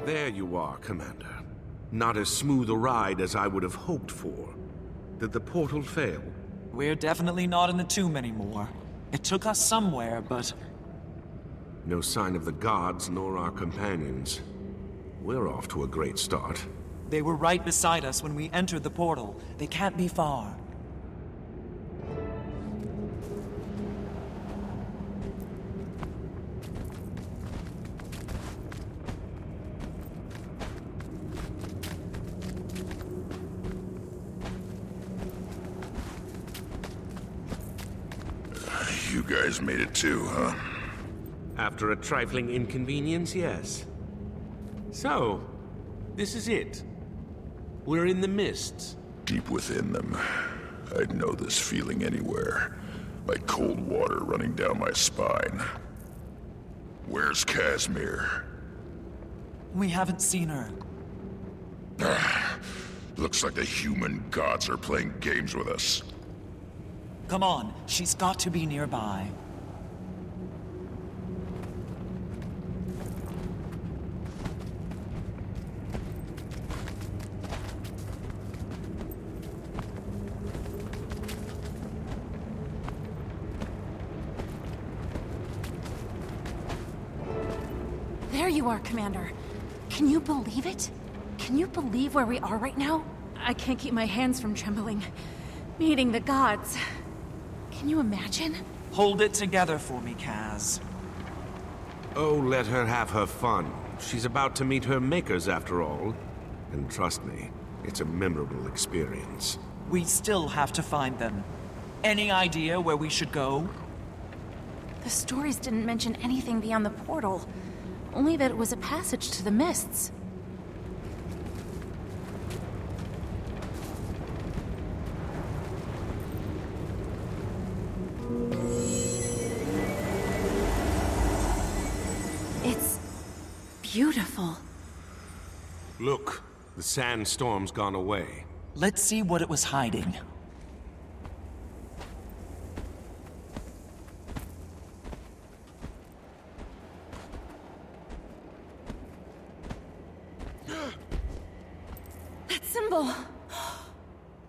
There you are, Commander. Not as smooth a ride as I would have hoped for. Did the portal fail? We're definitely not in the tomb anymore. It took us somewhere, but... No sign of the gods nor our companions. We're off to a great start. They were right beside us when we entered the portal. They can't be far. You guys made it too, huh? After a trifling inconvenience, yes. So, this is it. We're in the mists. Deep within them. I'd know this feeling anywhere. Like cold water running down my spine. Where's Casimir? We haven't seen her. Looks like the human gods are playing games with us. Come on, she's got to be nearby. There you are, Commander. Can you believe it? Can you believe where we are right now? I can't keep my hands from trembling. Meeting the gods. Can you imagine? Hold it together for me, Kaz. Oh, let her have her fun. She's about to meet her makers after all. And trust me, it's a memorable experience. We still have to find them. Any idea where we should go? The stories didn't mention anything beyond the portal. Only that it was a passage to the mists. It's beautiful. Look, the sandstorm's gone away. Let's see what it was hiding. That symbol!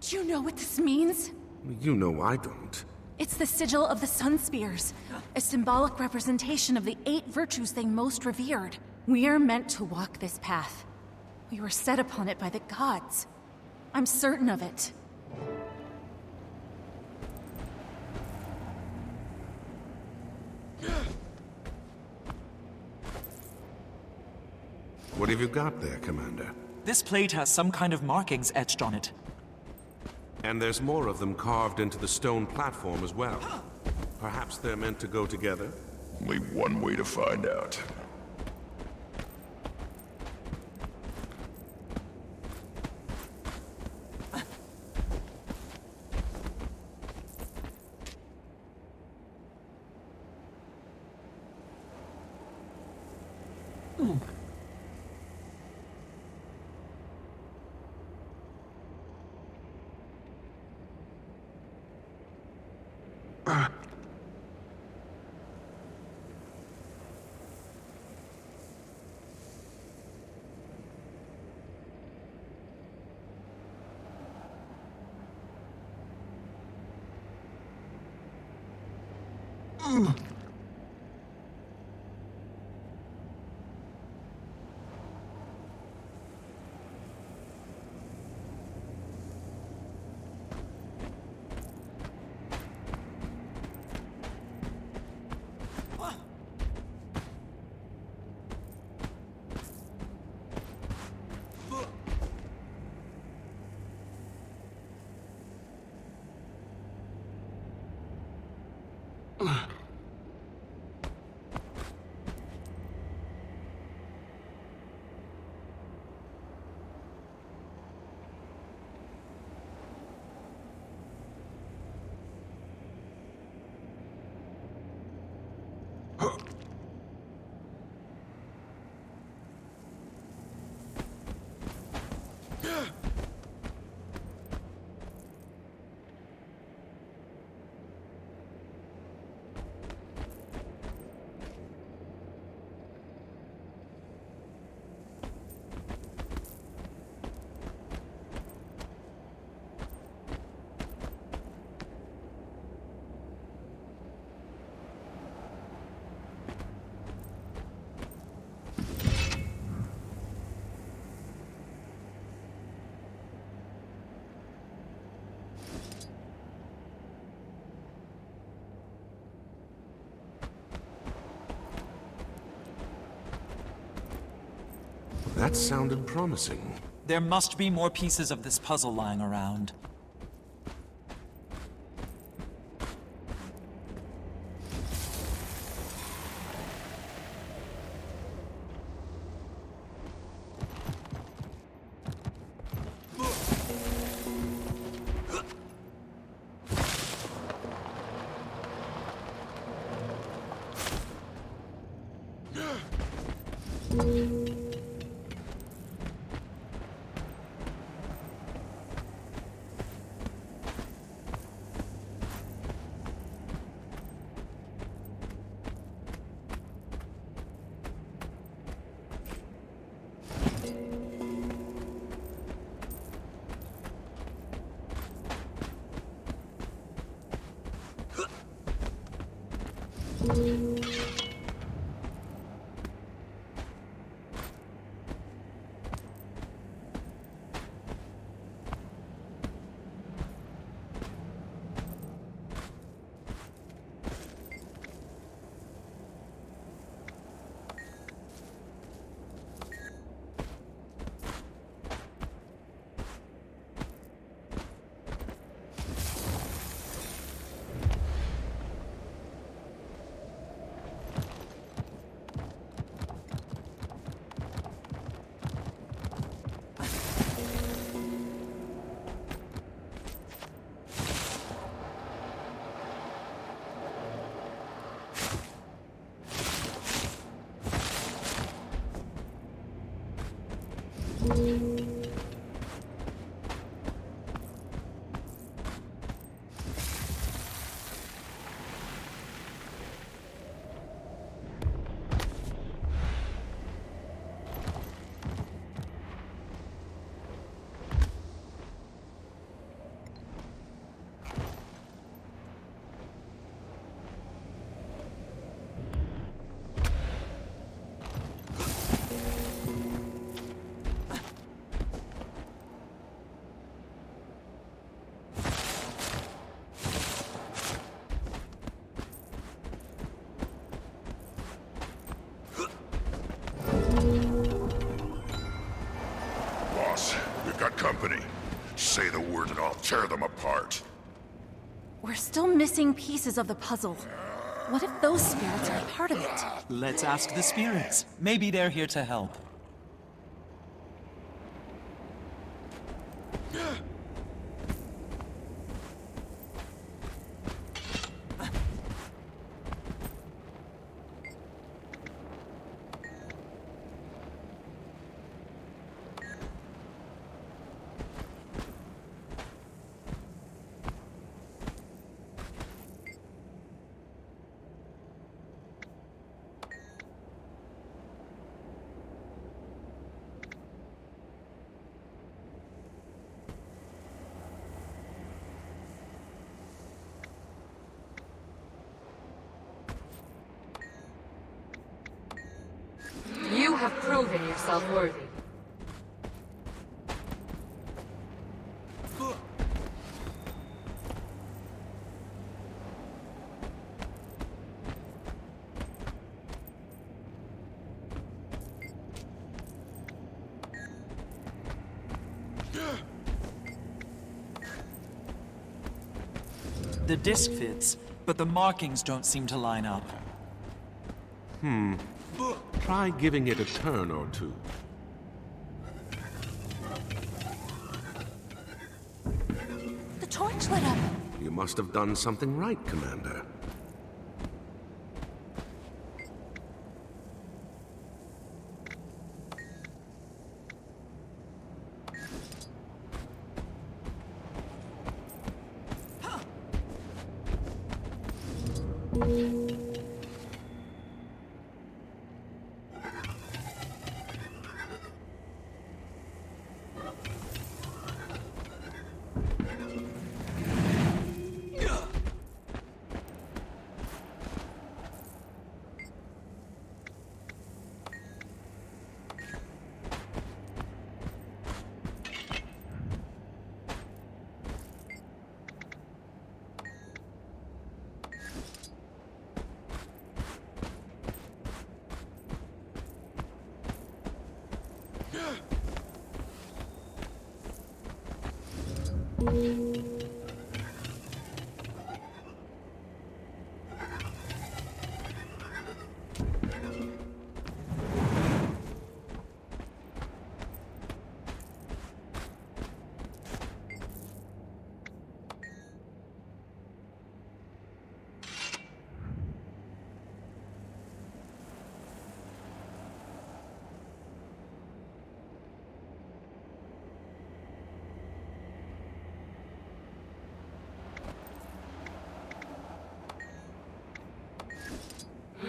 Do you know what this means? You know I don't. It's the sigil of the Sun Spears, a symbolic representation of the 8 virtues they most revered. We are meant to walk this path. We were set upon it by the gods. I'm certain of it. What have you got there, Commander? This plate has some kind of markings etched on it. And there's more of them carved into the stone platform as well. Perhaps they're meant to go together? Only one way to find out. That sounded promising. There must be more pieces of this puzzle lying around. Boss, we've got company. Say the word and I'll tear them apart. We're still missing pieces of the puzzle. What if those spirits are part of it? Let's ask the spirits. Maybe they're here to help. You have proven yourself worthy. The disc fits, but the markings don't seem to line up. Try giving it a turn or two. The torch lit up. You must have done something right, Commander.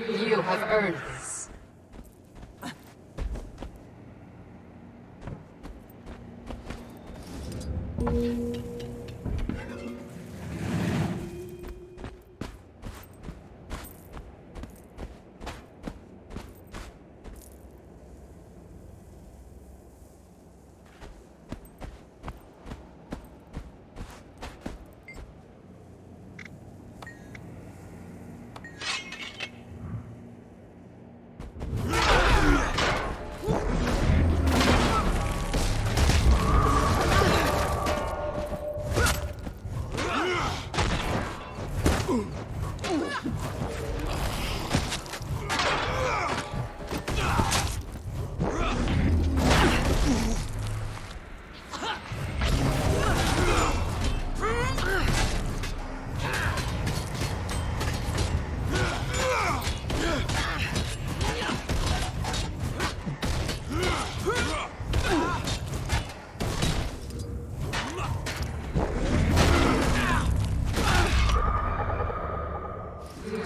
You have earned this.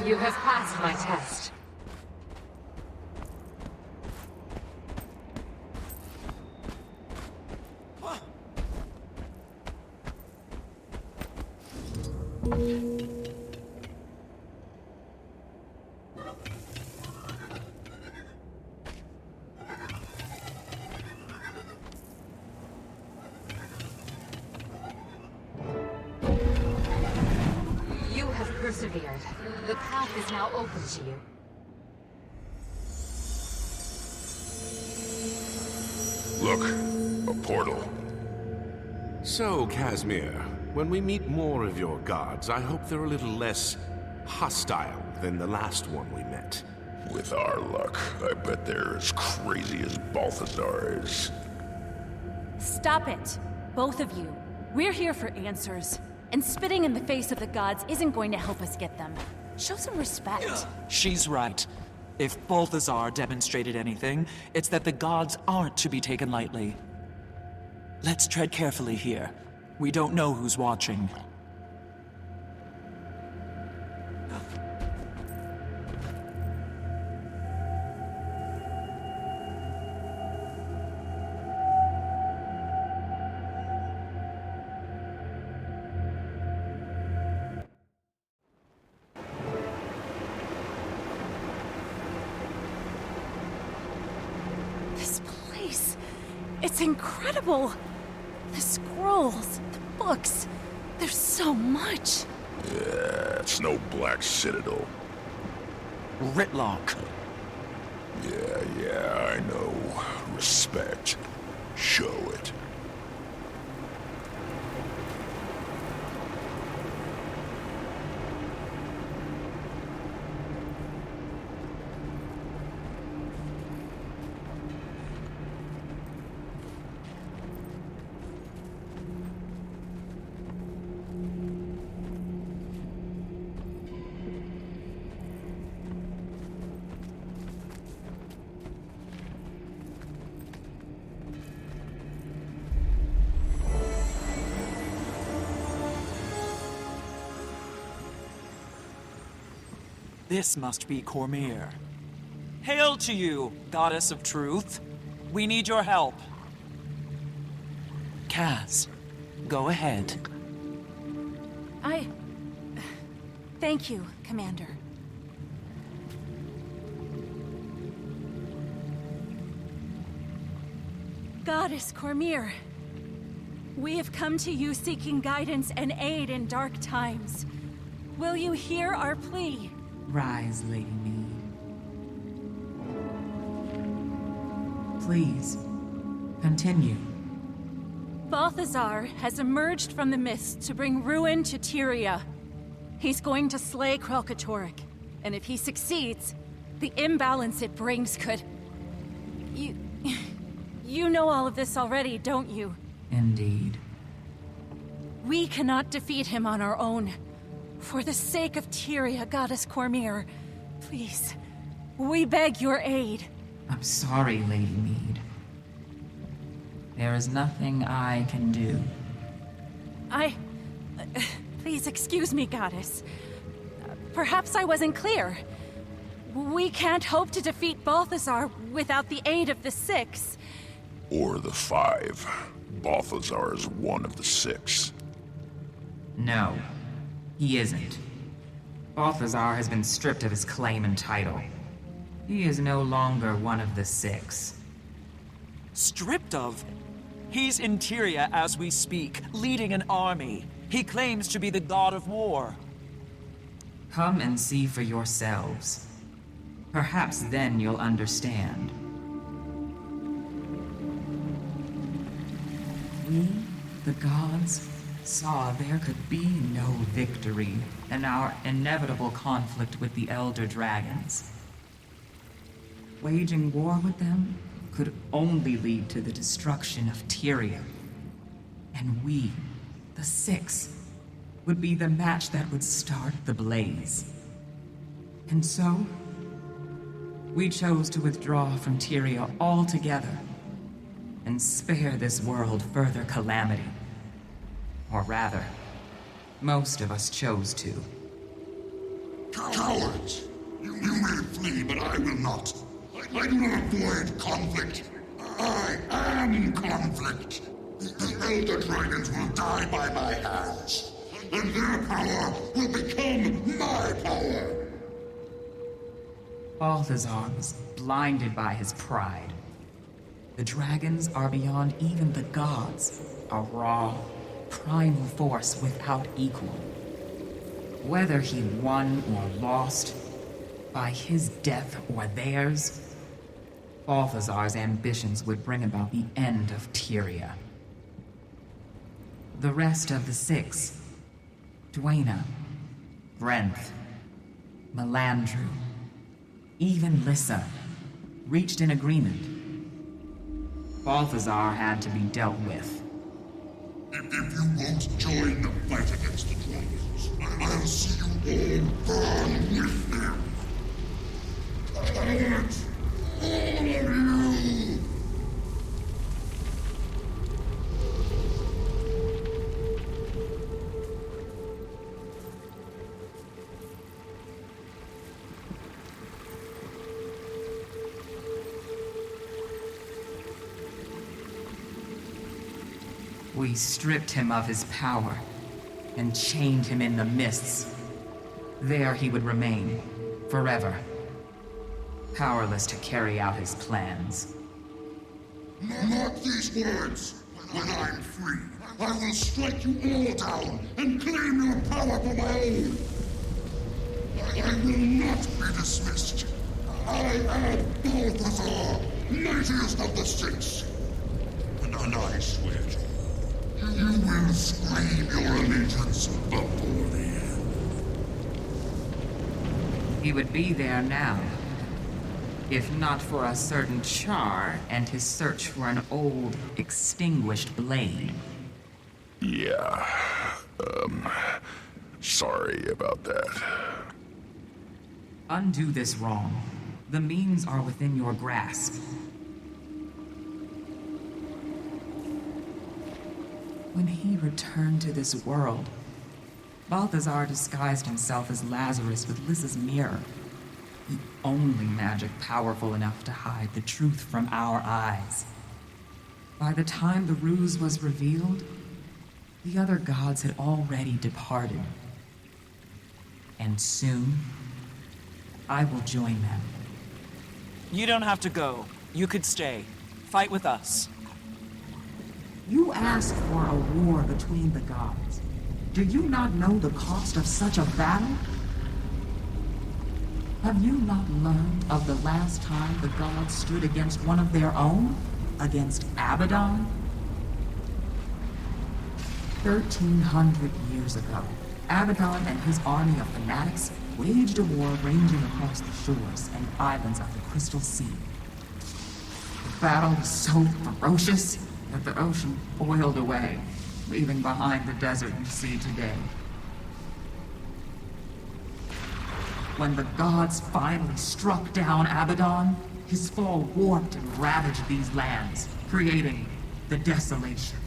You have passed my test. You have persevered. The path is now open to you. Look, a portal. So, Casimir, when we meet more of your gods, I hope they're a little less hostile than the last one we met. With our luck, I bet they're as crazy as Balthazar is. Stop it, both of you. We're here for answers, and spitting in the face of the gods isn't going to help us get them. Show some respect. She's right. If Balthazar demonstrated anything, it's that the gods aren't to be taken lightly. Let's tread carefully here. We don't know who's watching. This place, it's incredible. The scrolls, the books, there's so much. Yeah, it's no Black Citadel. Ritlock. Yeah, I know. Respect. Show it. This must be Cormyr. Hail to you, goddess of truth. We need your help. Kaz, go ahead. Thank you, Commander. Goddess Cormyr, we have come to you seeking guidance and aid in dark times. Will you hear our plea? Rise, Lady Mead. Please, continue. Balthazar has emerged from the mist to bring ruin to Tyria. He's going to slay Kralkatorrik, and if he succeeds, the imbalance it brings could... You know all of this already, don't you? Indeed. We cannot defeat him on our own. For the sake of Tyria, Goddess Cormyr, please, we beg your aid. I'm sorry, Lady Mead. There is nothing I can do. Please excuse me, Goddess. Perhaps I wasn't clear. We can't hope to defeat Balthazar without the aid of the Six. Or the 5. Balthazar is one of the 6. No, he isn't. Balthazar has been stripped of his claim and title. He is no longer one of the 6. Stripped of? He's in Tyria as we speak, leading an army. He claims to be the god of war. Come and see for yourselves. Perhaps then you'll understand. We, the gods, saw there could be no victory in our inevitable conflict with the Elder Dragons. Waging war with them could only lead to the destruction of Tyria. And we, the 6, would be the match that would start the blaze. And so, we chose to withdraw from Tyria altogether and spare this world further calamity. Or rather, most of us chose to. Cowards! You may flee, but I will not. I do not avoid conflict. I am conflict. The Elder Dragons will die by my hands, and their power will become my power. Balthazar was blinded by his pride. The dragons are beyond even the gods, a raw, primal force without equal. Whether he won or lost, by his death or theirs, Balthazar's ambitions would bring about the end of Tyria. The rest of the 6, Dwayna, Brenth, Melandru, even Lissa, reached an agreement. Balthazar had to be dealt with. If you won't join the fight against the dragons, I'll see you all burn with them. Cowards! All of you! We stripped him of his power and chained him in the mists. There he would remain, forever, powerless to carry out his plans. Mark these words. When I'm free, I will strike you all down and claim your power for my own. I will not be dismissed. I am Balthazar, mightiest of the 6. And I swear to you, you will scream your allegiance before the end. He would be there now, if not for a certain Char and his search for an old, extinguished blade. Yeah, sorry about that. Undo this wrong. The means are within your grasp. When he returned to this world, Balthazar disguised himself as Lazarus with Lissa's mirror. The only magic powerful enough to hide the truth from our eyes. By the time the ruse was revealed, the other gods had already departed. And soon, I will join them. You don't have to go. You could stay. Fight with us. You asked for a war between the gods. Do you not know the cost of such a battle? Have you not learned of the last time the gods stood against one of their own? Against Abaddon? 1,300 years ago, Abaddon and his army of fanatics waged a war ranging across the shores and islands of the Crystal Sea. The battle was so ferocious that the ocean boiled away, leaving behind the desert you see today. When the gods finally struck down Abaddon, his fall warped and ravaged these lands, creating the Desolation.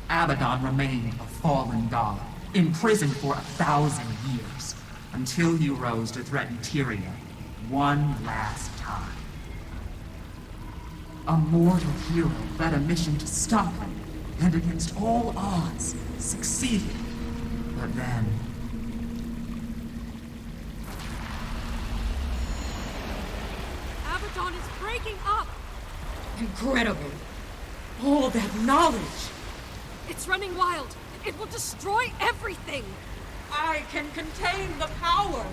Abaddon remained a fallen god, imprisoned for 1,000 years, until he rose to threaten Tyria one last time. A mortal hero led a mission to stop him, and against all odds, succeeded. But then... Abaddon is breaking up! Incredible. All that knowledge! It's running wild! It will destroy everything! I can contain the power!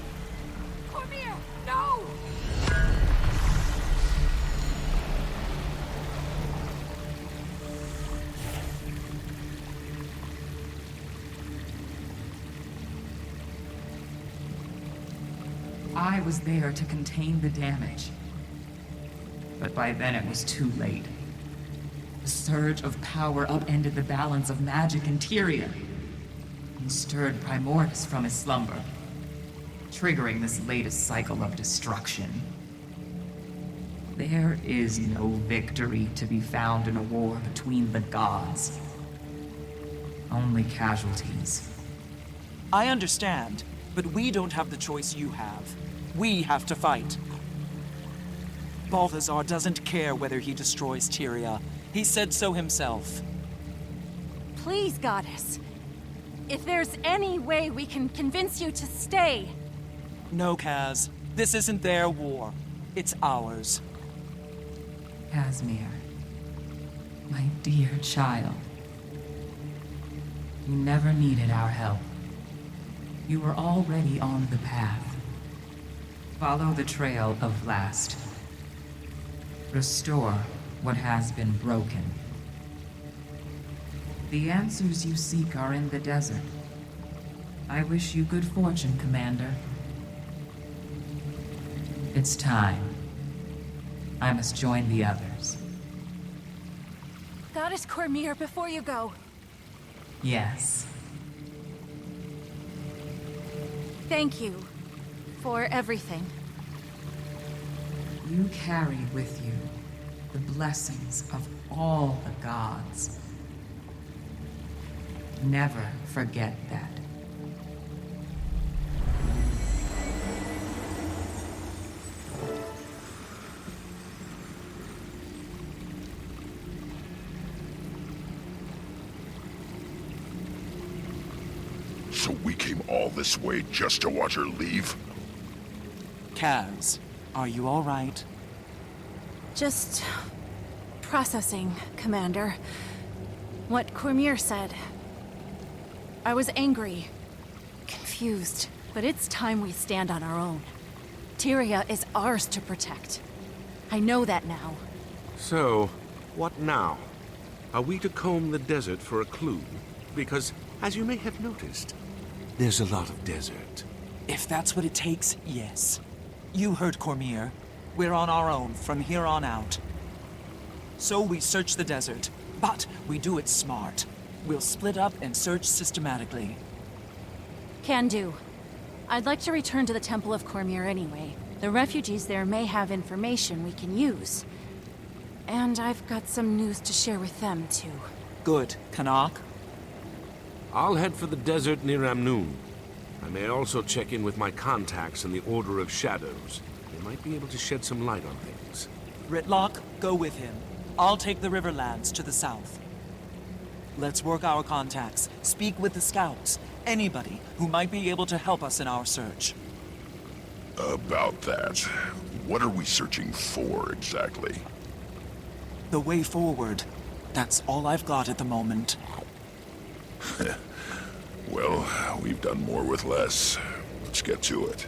Cormir, no! I was there to contain the damage. But by then it was too late. The surge of power upended the balance of magic in Tyria, and stirred Primordus from his slumber, triggering this latest cycle of destruction. There is no victory to be found in a war between the gods. Only casualties. I understand, but we don't have the choice you have. We have to fight. Balthazar doesn't care whether he destroys Tyria. He said so himself. Please, Goddess. If there's any way we can convince you to stay. No, Kaz. This isn't their war. It's ours. Casimir, my dear child. You never needed our help. You were already on the path. Follow the trail of Vlast. Restore what has been broken. The answers you seek are in the desert. I wish you good fortune, Commander. It's time. I must join the others. Goddess Cormir, before you go. Yes. Thank you for everything. You carried with you the blessings of all the gods. Never forget that. So we came all this way just to watch her leave? Kaz, are you all right? Just processing, Commander. What Cormir said. I was angry, confused, but it's time we stand on our own. Tyria is ours to protect. I know that now. So, what now? Are we to comb the desert for a clue? Because, as you may have noticed, there's a lot of desert. If that's what it takes, yes. You heard Cormir. We're on our own from here on out. So we search the desert, but we do it smart. We'll split up and search systematically. Can do. I'd like to return to the Temple of Cormir anyway. The refugees there may have information we can use. And I've got some news to share with them, too. Good. Canuck? I'll head for the desert near Amnoon. I may also check in with my contacts in the Order of Shadows. They might be able to shed some light on things. Ritlock, go with him. I'll take the Riverlands to the south. Let's work our contacts, speak with the scouts, anybody who might be able to help us in our search. About that, what are we searching for exactly? The way forward. That's all I've got at the moment. Well, we've done more with less. Let's get to it.